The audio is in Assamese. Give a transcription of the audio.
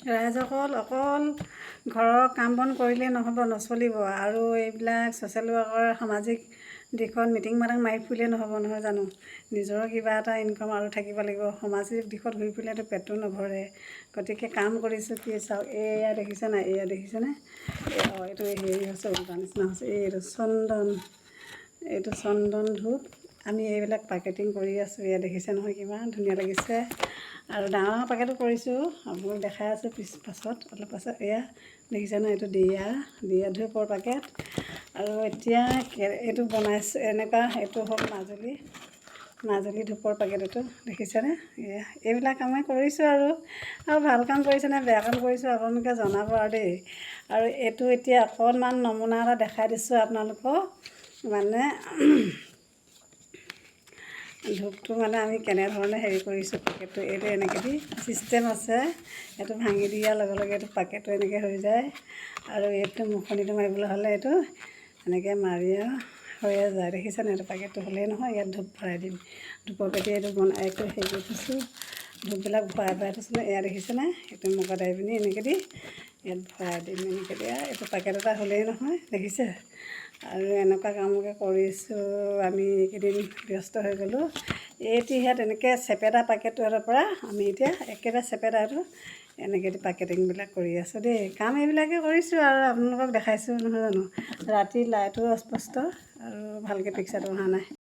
ৰাইজসকল অকল ঘৰৰ কাম বন কৰিলেই নহ'ব, নচলিব। আৰু এইবিলাক ছ'চিয়েল ৱৰ্কৰ সামাজিক দিশত মিটিং মাটাং মাৰি ফুৰিলে নহ'ব নহয় জানো। নিজৰ কিবা এটা ইনকাম আৰু থাকিব লাগিব। সামাজিক দিশত ঘূৰি ফুৰিলেতো পেটটো নভৰে। গতিকে কাম কৰিছোঁ কি চাওক, এয়া দেখিছে নাই, এয়া দেখিছেনে? এইটো হেৰি হৈছে, উল্টা নিচিনা হৈছে। এইটো চন্দন ধূপ। আমি এইবিলাক পেকেটিং কৰি আছোঁ। এয়া দেখিছে নহয় কিমান ধুনীয়া লাগিছে। আৰু ডাঙৰ পেকেটো কৰিছোঁ, আপোনাক দেখাই আছোঁ পাছত অলপ পাছত। এয়া দেখিছে নহয়, এইটো দিয়া ধূপৰ পেকেট। আৰু এতিয়া এইটো বনাইছোঁ এনেকুৱা, এইটো হ'ল মাজুলী ধূপৰ পেকেট। এইটো দেখিছেনে? এইবিলাক কামেই কৰিছোঁ আৰু ভাল কাম কৰিছেনে বেয়া কাম কৰিছোঁ আপোনালোকে জনাব আৰু দেই। আৰু এইটো এতিয়া অকণমান নমুনা এটা দেখাই দিছোঁ আপোনালোকক। মানে ধূপটো মানে আমি কেনেধৰণে হেৰি কৰিছোঁ পেকেটটো। এইটো এনেকৈ দি ছিষ্টেম আছে। এইটো ভাঙি দিয়াৰ লগে লগে এইটো পেকেটটো এনেকৈ হৈ যায়। আৰু এইটো মুখনিটো মাৰিবলৈ হ'লে এইটো এনেকৈ মাৰি হৈয়ে যায়। দেখিছেনে? এইটো পেকেটটো হ'লেই নহয়, ইয়াত ধূপ ভৰাই দিম। ধূপৰ পেটি এইটো এইটো হেৰি কৰি থৈছোঁ, ধূপবিলাক ভৰাই থৈছোঁ। এয়া দেখিছেনে? এইটো মুখত আহি পিনি এনেকৈ দি ইয়াত ভৰাই দিম। এনেকৈ দিয়া এইটো পেকেট এটা হ'লেই নহয়, দেখিছে? আৰু এনেকুৱা কামকে কৰিছোঁ আমি। এইকেইদিন ব্যস্ত হৈ গ'লোঁ। এতিয়া তেনেকৈ চেপেটা পেকেটটোৰ পৰা আমি এতিয়া একেবাৰে চেপেটাটো এনেকৈ দি পেকেটিংবিলাক কৰি আছোঁ দেই। কাম এইবিলাকে কৰিছোঁ আৰু আপোনালোকক দেখাইছোঁ নহয় জানো। ৰাতি লাইটো অস্পষ্ট আৰু ভালকৈ পিকচাৰটো অহা নাই।